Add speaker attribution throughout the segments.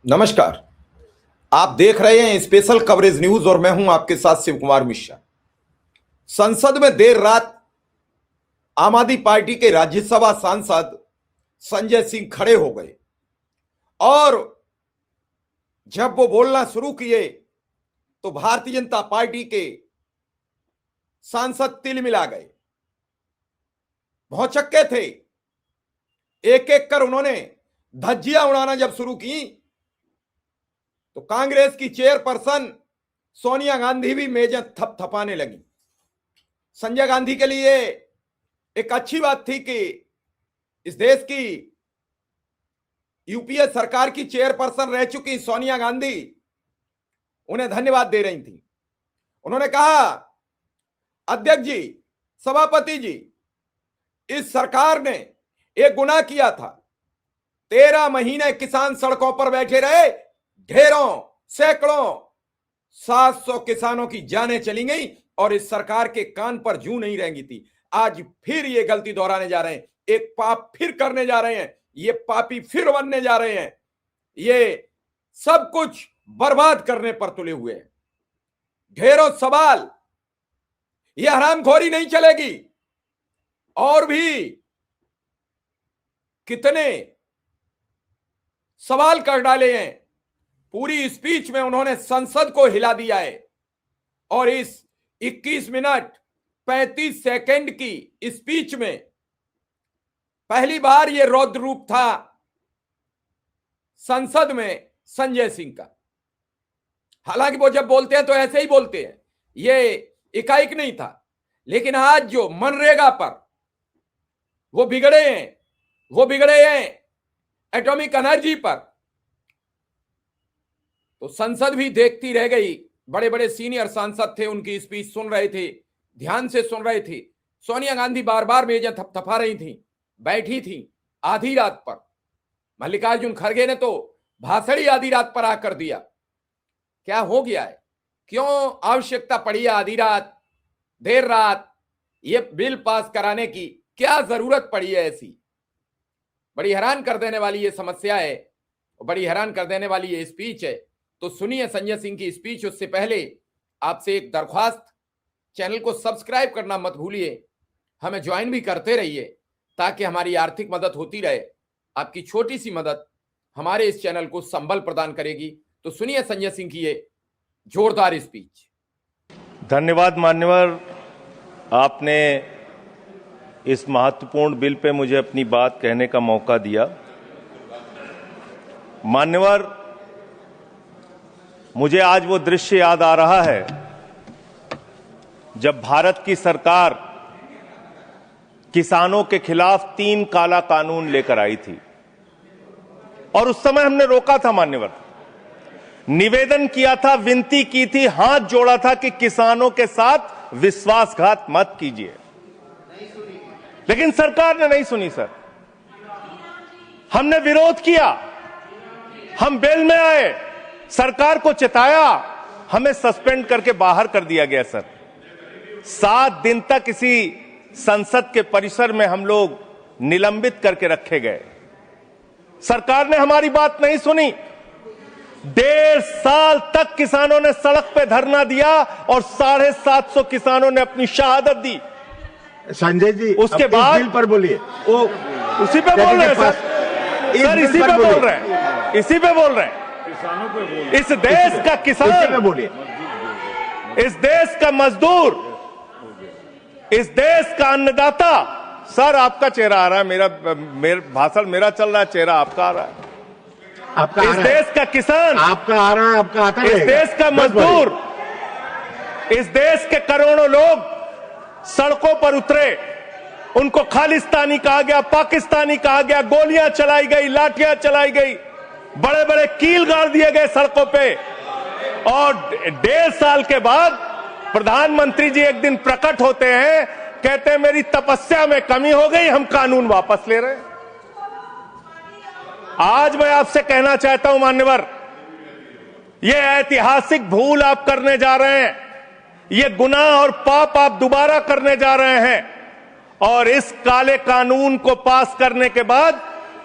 Speaker 1: नमस्कार। आप देख रहे हैं स्पेशल कवरेज न्यूज और मैं हूं आपके साथ शिव कुमार मिश्रा। संसद में देर रात आम आदमी पार्टी के राज्यसभा सांसद संजय सिंह खड़े हो गए और जब वो बोलना शुरू किए तो भारतीय जनता पार्टी के सांसद तिलमिला गए, भौचक्के थे। एक एक कर उन्होंने धज्जियां उड़ाना जब शुरू की तो कांग्रेस की चेयरपर्सन सोनिया गांधी भी मेजें थपथपाने लगी। संजय गांधी के लिए एक अच्छी बात थी कि इस देश की यूपीए सरकार की चेयरपर्सन रह चुकी सोनिया गांधी उन्हें धन्यवाद दे रही थी। उन्होंने कहा, अध्यक्ष जी, सभापति जी, इस सरकार ने एक गुनाह किया था। 13 महीने किसान सड़कों पर बैठे रहे, ढेरों सैकड़ों 700 किसानों की जानें चली गई और इस सरकार के कान पर जूं नहीं रहेंगी थी। आज फिर ये गलती दोहराने जा रहे हैं, एक पाप फिर करने जा रहे हैं, ये पापी फिर बनने जा रहे हैं, ये सब कुछ बर्बाद करने पर तुले हुए हैं। ढेरों सवाल, ये हरामखोरी नहीं चलेगी। और भी कितने सवाल कर डाले हैं। पूरी स्पीच में उन्होंने संसद को हिला दिया है और इस 21 मिनट 35 सेकंड की स्पीच में पहली बार यह रौद्र रूप था संसद में संजय सिंह का। हालांकि वो जब बोलते हैं तो ऐसे ही बोलते हैं, ये एकाएक नहीं था, लेकिन आज जो मनरेगा पर वो बिगड़े हैं एटॉमिक एनर्जी पर, तो संसद भी देखती रह गई। बड़े बड़े सीनियर सांसद थे, उनकी स्पीच सुन रहे थे, ध्यान से सुन रहे थे। सोनिया गांधी बार बार मेजें थपथपा रही थी, बैठी थी आधी रात पर। मल्लिकार्जुन खड़गे ने तो भाषण ही आधी रात पर आकर दिया। क्या हो गया है? क्यों आवश्यकता पड़ी है आधी रात, देर रात ये बिल पास कराने की? क्या जरूरत पड़ी है ऐसी? बड़ी हैरान कर देने वाली ये समस्या है और बड़ी हैरान कर देने वाली ये स्पीच है। तो सुनिए संजय सिंह की स्पीच। उससे पहले आपसे एक दरख्वास्त, चैनल को सब्सक्राइब करना मत भूलिए, हमें ज्वाइन भी करते रहिए ताकि हमारी आर्थिक मदद होती रहे। आपकी छोटी सी मदद हमारे इस चैनल को संबल प्रदान करेगी। तो सुनिए संजय सिंह की ये जोरदार स्पीच।
Speaker 2: धन्यवाद मान्यवर, आपने इस महत्वपूर्ण बिल पे मुझे अपनी बात कहने का मौका दिया। मान्यवर, मुझे आज वो दृश्य याद आ रहा है जब भारत की सरकार किसानों के खिलाफ 3 काला कानून लेकर आई थी और उस समय हमने रोका था मान्यवर, निवेदन किया था, विनती की थी, हाथ जोड़ा था कि किसानों के साथ विश्वासघात मत कीजिए, लेकिन सरकार ने नहीं सुनी। सर, हमने विरोध किया, हम बेल में आए, सरकार को चिताया, हमें सस्पेंड करके बाहर कर दिया गया। सर, 7 दिन तक इसी संसद के परिसर में हम लोग निलंबित करके रखे गए। सरकार ने हमारी बात नहीं सुनी। 1.5 साल तक किसानों ने सड़क पे धरना दिया और 750 किसानों ने अपनी शहादत दी।
Speaker 3: संजय जी,
Speaker 2: उसके बाद
Speaker 3: बिल पर बोलिए।
Speaker 2: वो उसी पे बोल रहे हैं सर, इसी पे बोल रहे हैं, इसी पे बोल रहे हैं। इस देश का किसान,
Speaker 3: बोलिए,
Speaker 2: इस देश का मजदूर, इस देश का अन्नदाता। सर, आपका चेहरा आ रहा है, मेरा भाषण मेरा चल रहा है, चेहरा आपका आ रहा है।
Speaker 3: आपका
Speaker 2: इस देश का किसान,
Speaker 3: आपका आ रहा है, आपका आता है।
Speaker 2: इस देश का मजदूर, इस देश के करोड़ों लोग सड़कों पर उतरे, उनको खालिस्तानी कहा गया, पाकिस्तानी कहा गया, गोलियां चलाई गई, लाठियां चलाई गई, बड़े बड़े कील गाड़ दिए गए सड़कों पे। और 1.5 साल के बाद प्रधानमंत्री जी एक दिन प्रकट होते हैं, कहते हैं मेरी तपस्या में कमी हो गई, हम कानून वापस ले रहे हैं। आज मैं आपसे कहना चाहता हूं मान्यवर, यह ऐतिहासिक भूल आप करने जा रहे हैं, ये गुनाह और पाप आप दोबारा करने जा रहे हैं। और इस काले कानून को पास करने के बाद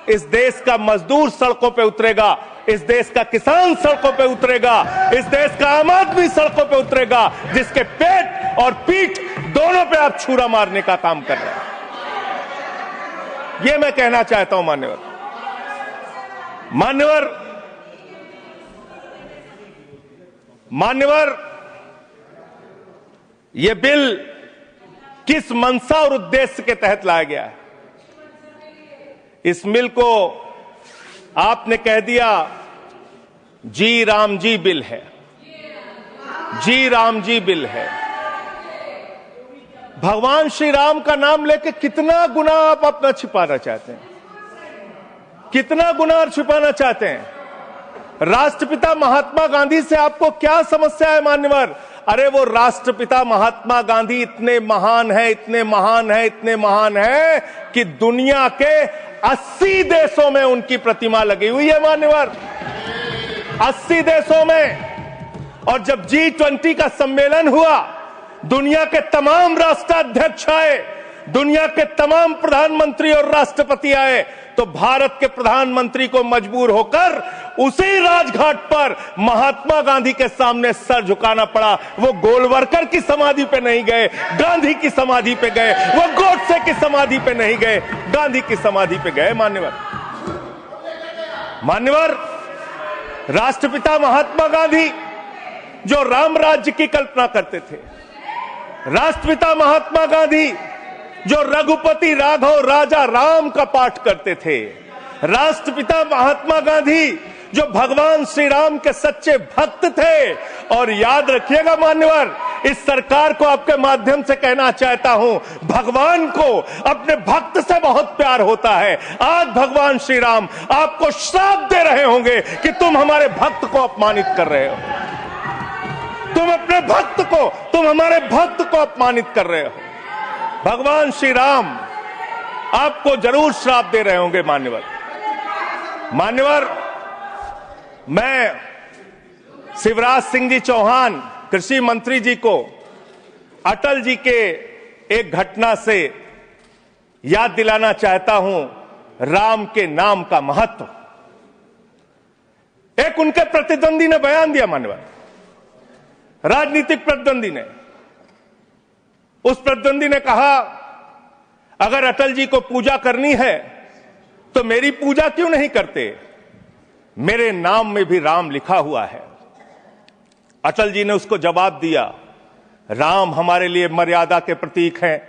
Speaker 2: इस देश का मजदूर सड़कों पे उतरेगा, इस देश का किसान सड़कों पे उतरेगा, इस देश का आम आदमी सड़कों पे उतरेगा, जिसके पेट और पीठ दोनों पे आप छुरा मारने का काम कर रहे हैं। ये मैं कहना चाहता हूं मान्यवर, ये बिल किस मंशा और उद्देश्य के तहत लाया गया है? इस बिल को आपने कह दिया जी राम जी बिल है, जी राम जी बिल है। भगवान श्री राम का नाम लेके कितना गुनाह आप अपना छिपाना चाहते हैं, कितना गुनाह छिपाना चाहते हैं? राष्ट्रपिता महात्मा गांधी से आपको क्या समस्या है मान्यवर? अरे वो राष्ट्रपिता महात्मा गांधी इतने महान है, इतने महान है, इतने महान है कि दुनिया के 80 देशों में उनकी प्रतिमा लगी हुई है मान्यवर, 80 देशों में। और जब G20 का सम्मेलन हुआ, दुनिया के तमाम राष्ट्राध्यक्ष आए, दुनिया के तमाम प्रधानमंत्री और राष्ट्रपति आए, तो भारत के प्रधानमंत्री को मजबूर होकर उसी राजघाट पर महात्मा गांधी के सामने सर झुकाना पड़ा। वो गोलवरकर की समाधि पे नहीं गए, गांधी की समाधि पे गए। वो गोडसे की समाधि पे नहीं गए, गांधी की समाधि पे गए। मान्यवर, राष्ट्रपिता महात्मा गांधी जो राम राज्य की कल्पना करते थे, राष्ट्रपिता महात्मा गांधी जो रघुपति राघव राजा राम का पाठ करते थे, राष्ट्रपिता महात्मा गांधी जो भगवान श्री राम के सच्चे भक्त थे। और याद रखिएगा मान्यवर, इस सरकार को आपके माध्यम से कहना चाहता हूं, भगवान को अपने भक्त से बहुत प्यार होता है। आज भगवान श्री राम आपको श्राप दे रहे होंगे कि तुम हमारे भक्त को अपमानित कर रहे हो, तुम अपने भक्त को, तुम हमारे भक्त को अपमानित कर रहे हो। भगवान श्री राम आपको जरूर श्राप दे रहे होंगे मान्यवर, मैं शिवराज सिंह जी चौहान कृषि मंत्री जी को अटल जी के एक घटना से याद दिलाना चाहता हूं, राम के नाम का महत्व। एक उनके प्रतिद्वंदी ने बयान दिया मान्यवर, राजनीतिक प्रतिद्वंदी ने, उस प्रतिद्वंदी ने कहा अगर अटल जी को पूजा करनी है तो मेरी पूजा क्यों नहीं करते, मेरे नाम में भी राम लिखा हुआ है। अटल जी ने उसको जवाब दिया, राम हमारे लिए मर्यादा के प्रतीक हैं,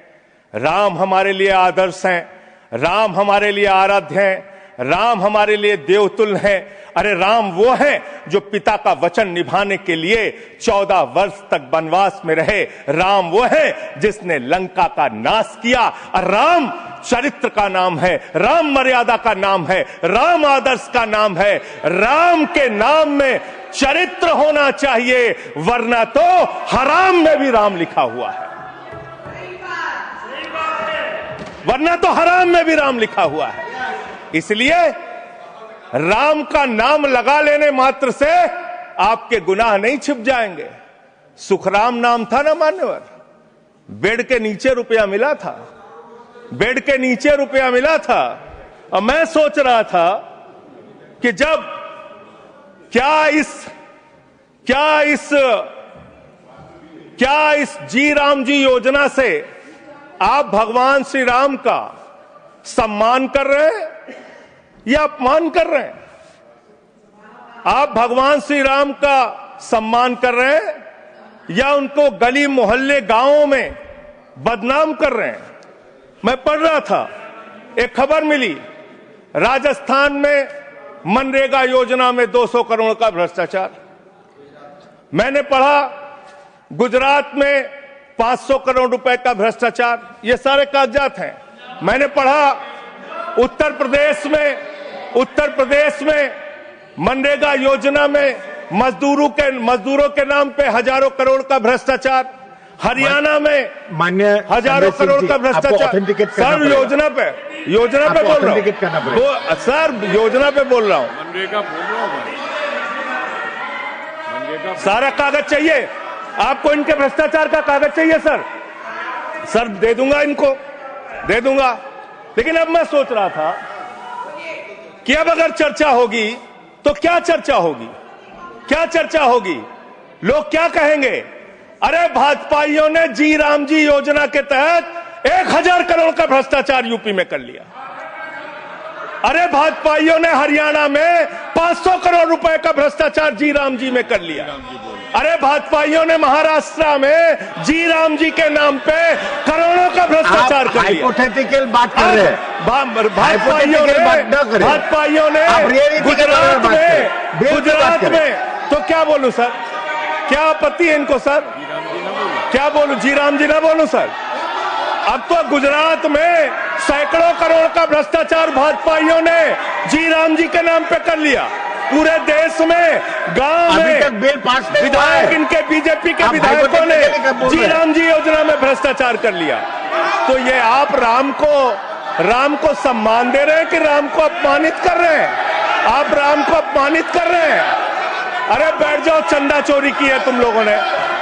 Speaker 2: राम हमारे लिए आदर्श हैं, राम हमारे लिए आराध्य हैं, राम हमारे लिए देवतुल्य हैं। अरे राम वो हैं जो पिता का वचन निभाने के लिए 14 वर्ष तक वनवास में रहे। राम वो हैं जिसने लंका का नाश किया। और राम चरित्र का नाम है, राम मर्यादा का नाम है, राम आदर्श का नाम है। राम के नाम में चरित्र होना चाहिए, वरना तो हराम में भी राम लिखा हुआ है, वरना तो हराम में भी राम लिखा हुआ है। इसलिए राम का नाम लगा लेने मात्र से आपके गुनाह नहीं छिप जाएंगे। सुखराम नाम था ना मान्यवर, बेड के नीचे रुपया मिला था, बेड के नीचे रुपया मिला था। और मैं सोच रहा था कि जब क्या इस जी राम जी योजना से आप भगवान श्री राम का सम्मान कर रहे हैं या अपमान कर रहे हैं? आप भगवान श्री राम का सम्मान कर रहे हैं या उनको गली मोहल्ले गांवों में बदनाम कर रहे हैं? मैं पढ़ रहा था, एक खबर मिली, राजस्थान में मनरेगा योजना में 200 करोड़ का भ्रष्टाचार। मैंने पढ़ा गुजरात में 500 करोड़ रुपए का भ्रष्टाचार। ये सारे कागजात हैं। मैंने पढ़ा उत्तर प्रदेश में मनरेगा योजना में मजदूरों के नाम पे हजारों करोड़ का भ्रष्टाचार। हरियाणा में
Speaker 3: मान्य
Speaker 2: हजारों करोड़ का भ्रष्टाचार। सर योजना पे बोल रहा हूँ, सर योजना पे बोल रहा हूँ, मनरेगा बोल रहा हूँ। सारा कागज चाहिए आपको, इनके भ्रष्टाचार का कागज चाहिए सर दे दूंगा, इनको दे दूंगा। लेकिन अब मैं सोच रहा था कि अब अगर चर्चा होगी तो क्या चर्चा होगी? क्या चर्चा होगी? लोग क्या कहेंगे? अरे भाजपाइयों ने जी राम जी योजना के तहत 1000 करोड़ का भ्रष्टाचार यूपी में कर लिया। अरे भाजपाइयों ने हरियाणा में 500 करोड़ रुपए का भ्रष्टाचार जी राम जी में कर लिया। अरे भाजपाइयों ने महाराष्ट्र में जी राम जी के नाम पे करोड़ों का भ्रष्टाचार कर लिया।
Speaker 3: हाइपोथेटिकल बात कर रहे हैं।
Speaker 2: भाजपाइयों ने गुजरात में तो क्या बोलूं सर? क्या आपत्ति है इनको सर? क्या बोलूं? जी राम जी ना बोलूं सर? अब तो गुजरात में सैकड़ों करोड़ का भ्रष्टाचार भाजपाइयों ने जी राम जी के नाम पे कर लिया। पूरे देश में गांव में
Speaker 3: बिल पास
Speaker 2: विधायक इनके बीजेपी के विधायकों ने जी राम जी योजना में भ्रष्टाचार कर लिया। तो ये आप राम को सम्मान दे रहे हैं कि राम को अपमानित कर रहे हैं? आप राम को अपमानित कर रहे हैं। अरे बैठ जाओ, चंदा चोरी की है तुम लोगों ने।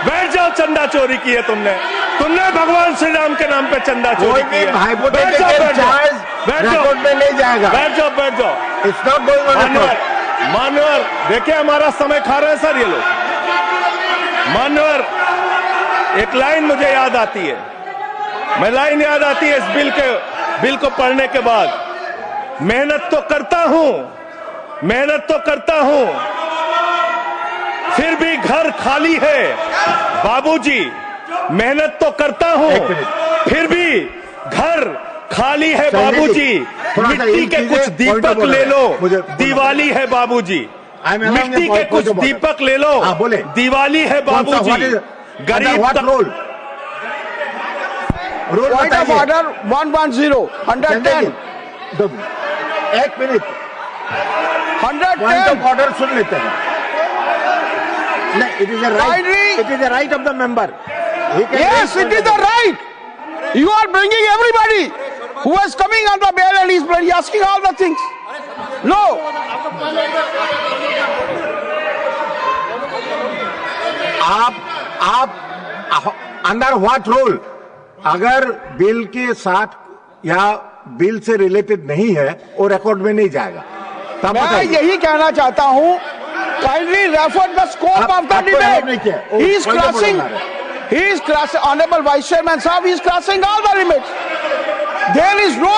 Speaker 2: बैठ जाओ, चंदा चोरी की है तुमने भगवान श्री राम के नाम पे चंदा चोरी की है। बैठ जाओ,
Speaker 3: में नहीं जाएगा।
Speaker 2: बैठ जाओ।
Speaker 3: It's not going on.
Speaker 2: मान्यवर देखिए, हमारा समय खा रहे हैं सर ये लोग। मान्यवर, एक लाइन मुझे याद आती है, लाइन याद आती है इस बिल को पढ़ने के बाद। मेहनत तो करता हूं, फिर भी घर खाली है बाबूजी। मेहनत तो करता हूं, फिर भी घर खाली है बाबूजी। मिट्टी के कुछ दीपक ले लो, दिवाली है बाबूजी। मिट्टी के कुछ दीपक ले लो, दिवाली है बाबूजी। गरीब
Speaker 3: रूल
Speaker 4: ऑर्डर 110 110
Speaker 3: एक मिनट
Speaker 4: 110
Speaker 3: ऑर्डर सुन लेते हैं। It is the right of the member.
Speaker 4: Yes, it is the right. You are bringing everybody who is coming on the bail and he's asking all the things. No.
Speaker 3: आप under what rule? अगर bill के साथ या bill से related नहीं है वो record में नहीं जाएगा। तब
Speaker 4: मैं यही कहना चाहता हूं, kindly refer the scope of the debate. He is crossing, Honorable Vice Chairman Sahab, he is crossing all the limits. There is no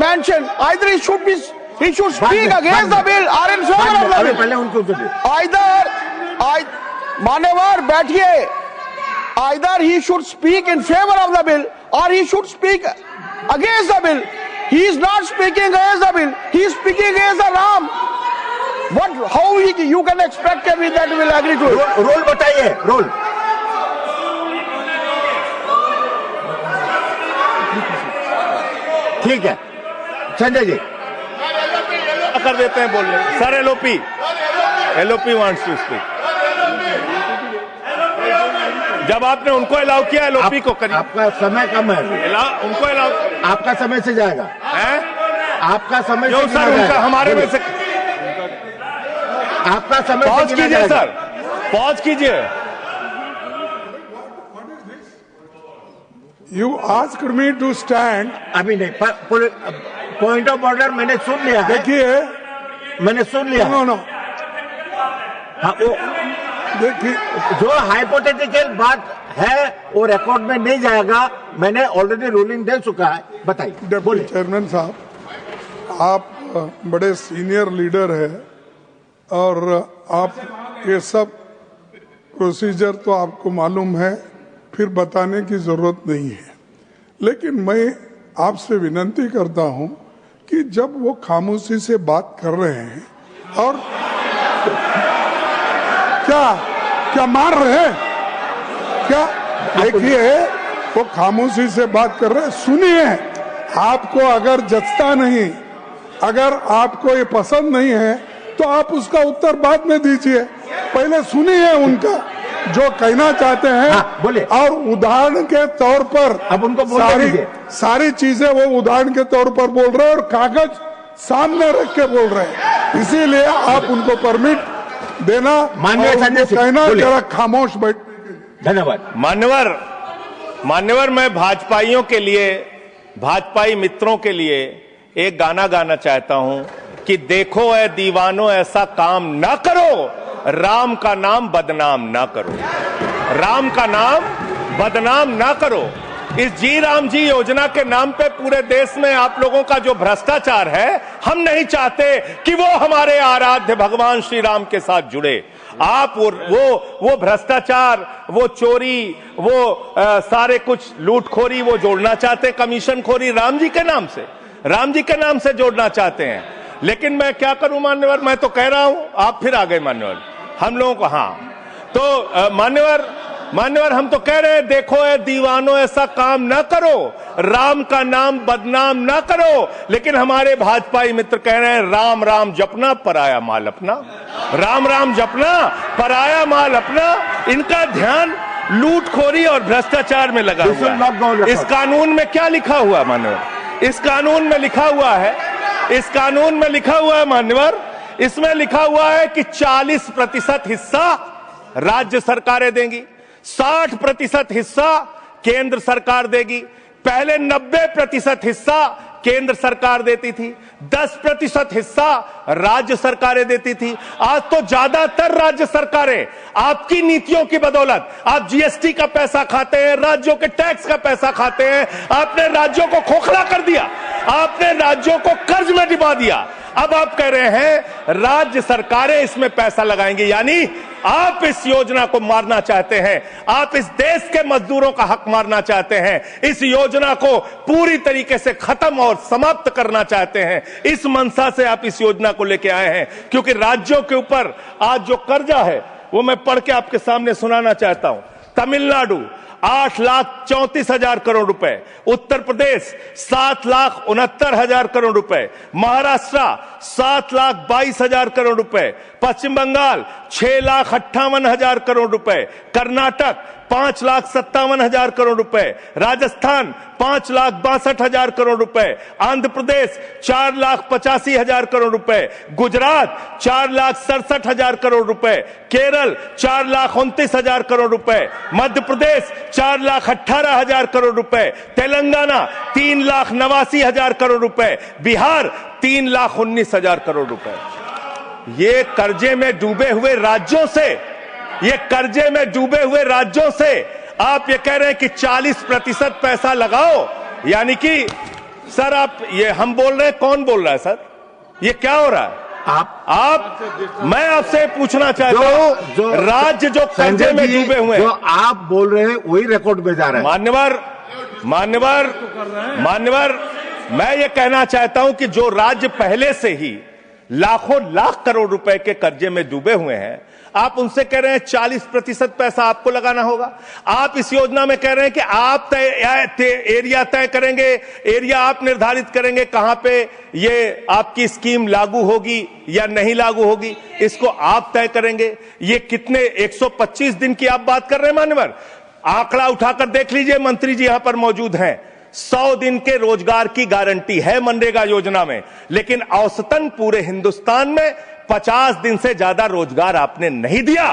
Speaker 4: mention either he should speak against the bill or in favor of the bill.
Speaker 3: पहले उनको
Speaker 4: मान्यवर बैठिए, either he should speak in favor of the bill or he should speak against the bill. He is not speaking against the bill, he is speaking against the Ram. How you can expect that we will agree to it?
Speaker 3: Role बताइए, role. ठीक है संजय जी,
Speaker 2: कर देते हैं बोलने sir. LOP wants to speak. जब आपने उनको अलाउ किया एलओपी को करिए।
Speaker 3: आपका समय कम है,
Speaker 2: उनको अलाउ।
Speaker 3: आपका समय से जाएगा
Speaker 2: है?
Speaker 3: आपका समय
Speaker 2: जो
Speaker 3: से
Speaker 2: सर उनका हमारे में से
Speaker 3: आपका समय
Speaker 2: पॉज कीजिए सर, पॉज कीजिए।
Speaker 5: You asked me to stand.
Speaker 3: अभी नहीं, पॉइंट ऑफ ऑर्डर मैंने सुन लिया है।
Speaker 5: देखिए,
Speaker 3: मैंने सुन लिया।
Speaker 5: नो
Speaker 3: हाँ, वो
Speaker 5: देखिए,
Speaker 3: जो हाइपोथेटिकल बात है वो रिकॉर्ड में नहीं जाएगा। मैंने ऑलरेडी रूलिंग दे चुका है। बताइए।
Speaker 5: डिप्टी चेयरमैन साहब, आप बड़े सीनियर लीडर है और आप ये सब प्रोसीजर तो आपको मालूम है, फिर बताने की जरूरत नहीं है। लेकिन मैं आपसे विनती करता हूं कि जब वो खामोशी से बात कर रहे हैं और क्या मार रहे हैं क्या? देखिए, वो खामोशी से बात कर रहे हैं, सुनिए। आपको अगर जचता नहीं, अगर आपको ये पसंद नहीं है तो आप उसका उत्तर बाद में दीजिए। पहले सुनिए उनका जो कहना चाहते हैं।
Speaker 3: बोले।
Speaker 5: और उदाहरण के तौर पर
Speaker 3: अब उनको
Speaker 5: सारी चीजें वो उदाहरण के तौर पर बोल रहे हैं और कागज सामने रख के बोल रहे हैं। इसीलिए आप उनको परमिट देना, कहना जरा खामोश बैठ।
Speaker 3: धन्यवाद।
Speaker 2: मान्यवर, मैं भाजपाइयों के लिए, भाजपाई मित्रों के लिए एक गाना गाना चाहता हूं। कि देखो ऐ दीवानों ऐसा काम ना करो, राम का नाम बदनाम ना करो, राम का नाम बदनाम ना करो। इस जी राम जी योजना के नाम पे पूरे देश में आप लोगों का जो भ्रष्टाचार है, हम नहीं चाहते कि वो हमारे आराध्य भगवान श्री राम के साथ जुड़े। आप वो भ्रष्टाचार, वो चोरी, वो सारे कुछ लूटखोरी वो जोड़ना चाहते, कमीशनखोरी राम जी के नाम से, राम जी के नाम से जोड़ना चाहते हैं। लेकिन मैं क्या करूं मान्यवर, मैं तो कह रहा हूं, आप फिर आ गए मान्यवर, हम लोगों को हाँ तो मान्यवर हम तो कह रहे हैं, देखो ऐ दीवानों ऐसा काम ना करो, राम का नाम बदनाम ना करो। लेकिन हमारे भाजपाई मित्र कह रहे हैं राम राम जपना पराया माल अपना, राम राम जपना पराया माल अपना। इनका ध्यान लूटखोरी और भ्रष्टाचार में लगा हुआ है। इस कानून में क्या लिखा हुआ मान्यवर, इस कानून में लिखा हुआ है, इस कानून में लिखा हुआ है मान्यवर, इसमें लिखा हुआ है कि 40% हिस्सा राज्य सरकारें देंगी, 60% हिस्सा केंद्र सरकार देगी। पहले 90% हिस्सा केंद्र सरकार देती थी, 10% हिस्सा राज्य सरकारें देती थी। आज तो ज्यादातर राज्य सरकारें आपकी नीतियों की बदौलत, आप जीएसटी का पैसा खाते हैं, राज्यों के टैक्स का पैसा खाते हैं, आपने राज्यों को खोखला कर दिया, आपने राज्यों को कर्ज में डुबा दिया। अब आप कह रहे हैं राज्य सरकारें इसमें पैसा लगाएंगी, यानी आप इस योजना को मारना चाहते हैं, आप इस देश के मजदूरों का हक मारना चाहते हैं, इस योजना को पूरी तरीके से खत्म और समाप्त करना चाहते हैं। इस मंशा से आप इस योजना को लेके आए हैं, क्योंकि राज्यों के ऊपर आज जो कर्जा है वो मैं पढ़ के आपके सामने सुनाना चाहता हूं। तमिलनाडु 8,34,000 करोड़ रुपए, उत्तर प्रदेश 7,69,000 करोड़ रुपए, महाराष्ट्र 7,22,000 करोड़ रुपए, पश्चिम बंगाल 6,58,000 करोड़ रुपए, कर्नाटक 5,57,000 करोड़ रुपए, राजस्थान 5,62,000 करोड़ रुपए, आंध्र प्रदेश 4,85,000 करोड़ रुपए, गुजरात 4,67,000 करोड़ रुपए, केरल 4,29,000 करोड़ रुपए, मध्य प्रदेश 4,18,000 करोड़ रुपए, तेलंगाना 3,89,000 करोड़ रुपए, बिहार 3,19,000 करोड़ रुपए। ये कर्जे में डूबे हुए राज्यों से, ये कर्जे में डूबे हुए राज्यों से आप ये कह रहे हैं कि 40% पैसा लगाओ, यानी कि सर आप ये हम बोल रहे हैं, कौन बोल रहा है सर, ये क्या हो रहा है? आप मैं आपसे पूछना चाहता हूं, राज्य जो कर्जे में डूबे हुए हैं,
Speaker 3: जो आप बोल रहे हैं वही रिकॉर्ड में जा रहा है।
Speaker 2: मान्यवर मैं ये कहना चाहता हूं कि जो राज्य पहले से ही लाखों लाख करोड़ रुपए के कर्जे में डूबे हुए हैं, आप उनसे कह रहे हैं 40% पैसा आपको लगाना होगा। आप इस योजना में कह रहे हैं कि आप एरिया तय करेंगे, एरिया आप निर्धारित करेंगे कहां पे ये आपकी स्कीम लागू होगी या नहीं लागू होगी, इसको आप तय करेंगे। ये कितने 125 दिन की आप बात कर रहे हैं मान्यवर, आंकड़ा उठाकर देख लीजिए, मंत्री जी यहां पर मौजूद हैं। 100 दिन के रोजगार की गारंटी है मनरेगा योजना में, लेकिन औसतन पूरे हिंदुस्तान में 50 दिन से ज्यादा रोजगार आपने नहीं दिया।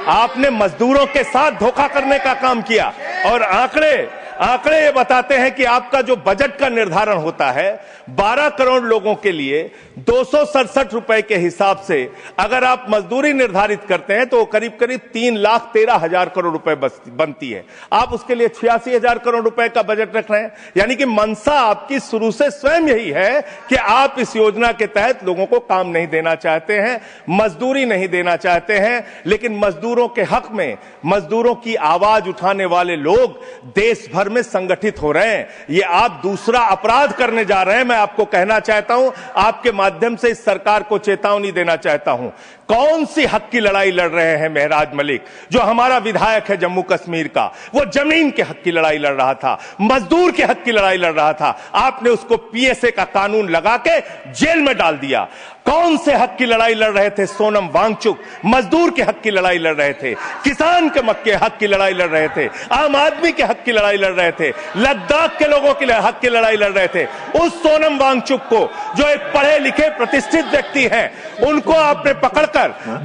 Speaker 2: आपने मजदूरों के साथ धोखा करने का काम किया। और आंकड़े ये बताते हैं कि आपका जो बजट का निर्धारण होता है 12 करोड़ लोगों के लिए 267 रुपए के हिसाब से अगर आप मजदूरी निर्धारित करते हैं तो करीब करीब 3,13,000 करोड़ रुपए बनती है। आप उसके लिए 86,000 करोड़ रुपए का बजट रख रहे हैं, यानी कि मंशा आपकी शुरू से स्वयं यही है कि आप इस योजना के तहत लोगों को काम नहीं देना चाहते हैं, मजदूरी नहीं देना चाहते हैं। लेकिन मजदूरों के हक में मजदूरों की आवाज उठाने वाले लोग देश भर में संगठित हो रहे हैं। ये आप दूसरा अपराध करने जा रहे हैं। मैं आपको कहना चाहता हूं, आपके माध्यम से इस सरकार को चेतावनी देना चाहता हूं। कौन सी हक की लड़ाई लड़ रहे हैं महराज मलिक, जो हमारा विधायक है जम्मू कश्मीर का, वो जमीन के हक की लड़ाई लड़ रहा था, मजदूर के हक की लड़ाई लड़ रहा था। आपने उसको पीएसए का कानून लगा के जेल में डाल दिया। कौन से हक की लड़ाई लड़ रहे थे सोनम वांगचुक, मजदूर के हक की लड़ाई लड़ रहे थे, किसान के मत के हक की लड़ाई लड़ रहे थे, आम आदमी के हक की लड़ाई लड़ रहे थे, लद्दाख के लोगों के हक की लड़ाई लड़ रहे थे। उस सोनम वांगचुक को, जो एक पढ़े लिखे प्रतिष्ठित व्यक्ति हैं, उनको आपने पकड़कर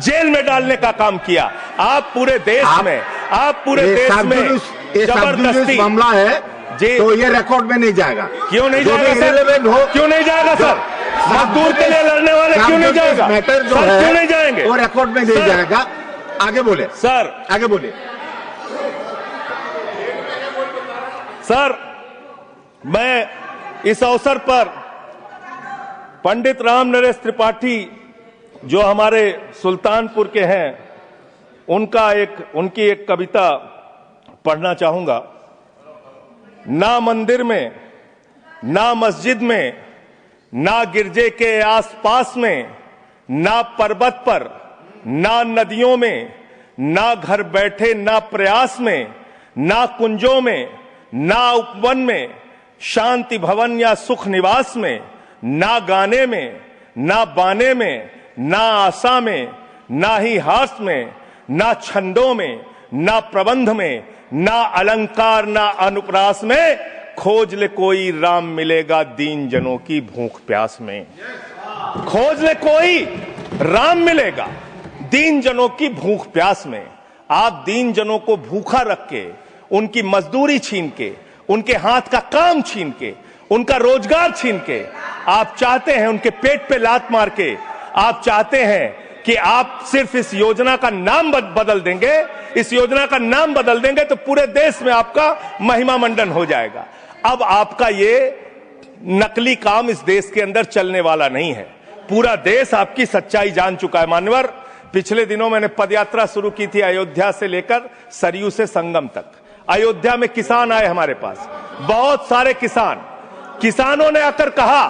Speaker 2: जेल में डालने का काम किया। आप पूरे देश में जबरदस्ती
Speaker 3: मामला है जी, तो ये रिकॉर्ड में नहीं जाएगा।
Speaker 2: क्यों नहीं जाएगा सर? क्यों नहीं जाएगा सर? मजदूर के लिए लड़ने वाले क्यों नहीं जाएगा?
Speaker 3: मैटर जो
Speaker 2: सर,
Speaker 3: है
Speaker 2: क्यों नहीं जाएंगे?
Speaker 3: वो रिकॉर्ड में नहीं जाएगा। आगे बोले
Speaker 2: सर,
Speaker 3: आगे बोले
Speaker 2: सर, मैं इस अवसर पर पंडित राम नरेश त्रिपाठी जो हमारे सुल्तानपुर के हैं उनकी एक कविता पढ़ना चाहूंगा। ना मंदिर में, ना मस्जिद में, ना गिरजे के आसपास में, ना पर्वत पर, ना नदियों में, ना घर बैठे, ना प्रयास में, ना कुंजों में, ना उपवन में, शांति भवन या सुख निवास में, ना गाने में, ना बाने में, ना आशा में, ना ही हास में, ना छंदों में, ना प्रबंध में, ना अलंकार, ना अनुप्रास में, खोज ले कोई राम मिलेगा दीन जनों की भूख प्यास में। खोज ले कोई राम मिलेगा दीन जनों की भूख प्यास में। आप दीन जनों को भूखा रख के, उनकी मजदूरी छीन के, उनके हाथ का काम छीन के, उनका रोजगार छीन के, आप चाहते हैं उनके पेट पे लात मार के, आप चाहते हैं कि आप सिर्फ इस योजना का नाम बदल देंगे, इस योजना का नाम बदल देंगे तो पूरे देश में आपका महिमा मंडन हो जाएगा। अब आपका ये नकली काम इस देश के अंदर चलने वाला नहीं है। पूरा देश आपकी सच्चाई जान चुका है। मान्यवर, पिछले दिनों मैंने पदयात्रा शुरू की थी अयोध्या से लेकर सरयू से संगम तक। अयोध्या में किसान आए हमारे पास, बहुत सारे किसानों ने आकर कहा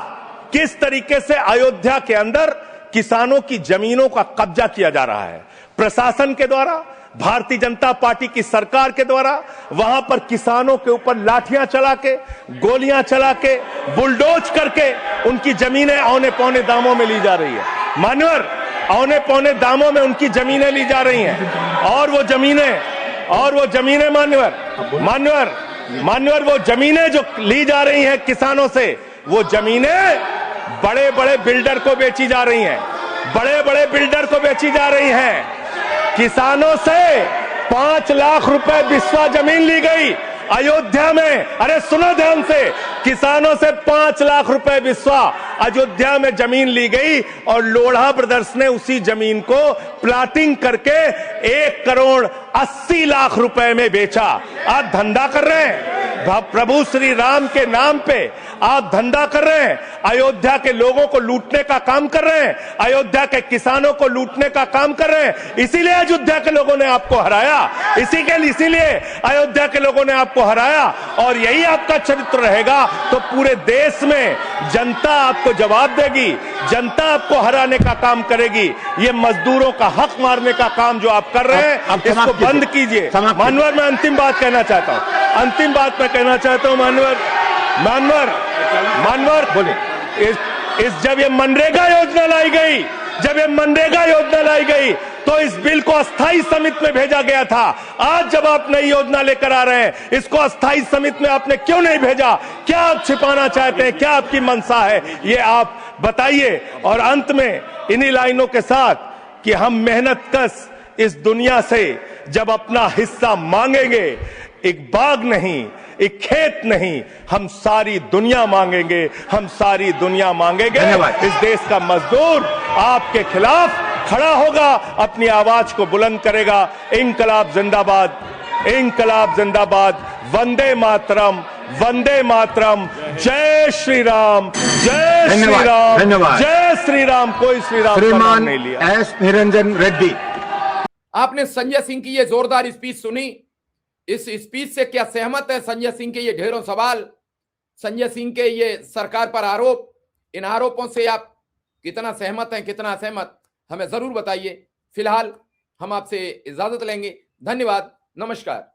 Speaker 2: किस तरीके से अयोध्या के अंदर किसानों की जमीनों का कब्जा किया जा रहा है प्रशासन के द्वारा, भारतीय जनता पार्टी की सरकार के द्वारा। वहां पर किसानों के ऊपर लाठियां चला के, गोलियां चला के, बुलडोज करके उनकी जमीनें औने पौने दामों में ली जा रही है। मान्यवर, औने पौने दामों में उनकी जमीनें ली जा रही हैं। और वो जमीनें मान्यवर वो जमीनें जो ली जा रही हैं किसानों से, वो जमीनें बड़े बड़े बिल्डर को बेची जा रही हैं, बड़े बड़े बिल्डर को बेची जा रही हैं। किसानों से 5 लाख रुपए बिस्वा जमीन ली गई अयोध्या में। अरे सुनो ध्यान से, किसानों से 5 लाख रुपए बिस्वा अयोध्या में जमीन ली गई और लोढ़ा ब्रदर्स ने उसी जमीन को प्लाटिंग करके 1 करोड़ 80 लाख रुपए में बेचा। आप धंधा कर रहे हैं प्रभु श्री राम के नाम पे, आप धंधा कर रहे हैं, अयोध्या के लोगों को लूटने का काम कर रहे हैं, अयोध्या के किसानों को लूटने का काम कर रहे हैं। इसीलिए अयोध्या के लोगों ने आपको हराया, इसीलिए अयोध्या के लोगों ने आपको हराया। और यही आपका चरित्र रहेगा तो पूरे देश में जनता आपको जवाब देगी, जनता आपको हराने का काम करेगी। ये मजदूरों का हक मारने का काम जो आप कर रहे हैं, इसको बंद कीजिए। मानवर, मैं अंतिम बात कहना चाहता हूं, मानवर बोले, जब ये मनरेगा योजना लाई गई तो इस बिल को अस्थायी समिति में भेजा गया था। आज जब आप नई योजना लेकर आ रहे हैं, इसको अस्थायी समिति में आपने क्यों नहीं भेजा? क्या आप छिपाना चाहते हैं? क्या आपकी मंशा है? ये आप बताइए। और अंत में इन्हीं लाइनों के साथ कि हम मेहनत कश इस दुनिया से जब अपना हिस्सा मांगेंगे, एक बाग नहीं, एक खेत नहीं, हम सारी दुनिया मांगेंगे, हम सारी दुनिया मांगेंगे। इस देश का मजदूर आपके खिलाफ खड़ा होगा, अपनी आवाज को बुलंद करेगा। इंकलाब जिंदाबाद, इंकलाब जिंदाबाद, वंदे मातरम, वंदे मातरम, जय श्री राम, जय श्री राम, जय श्री राम। कोई श्री राम का नाम नहीं लिया।
Speaker 3: एस निरंजन रेड्डी,
Speaker 1: आपने संजय सिंह की ये जोरदार स्पीच सुनी। इस स्पीच से क्या सहमत है? संजय सिंह के ये ढेरों सवाल, संजय सिंह के ये सरकार पर आरोप, इन आरोपों से आप कितना सहमत हैं, कितना असहमत, हमें जरूर बताइए। फिलहाल हम आपसे इजाजत लेंगे। धन्यवाद, नमस्कार।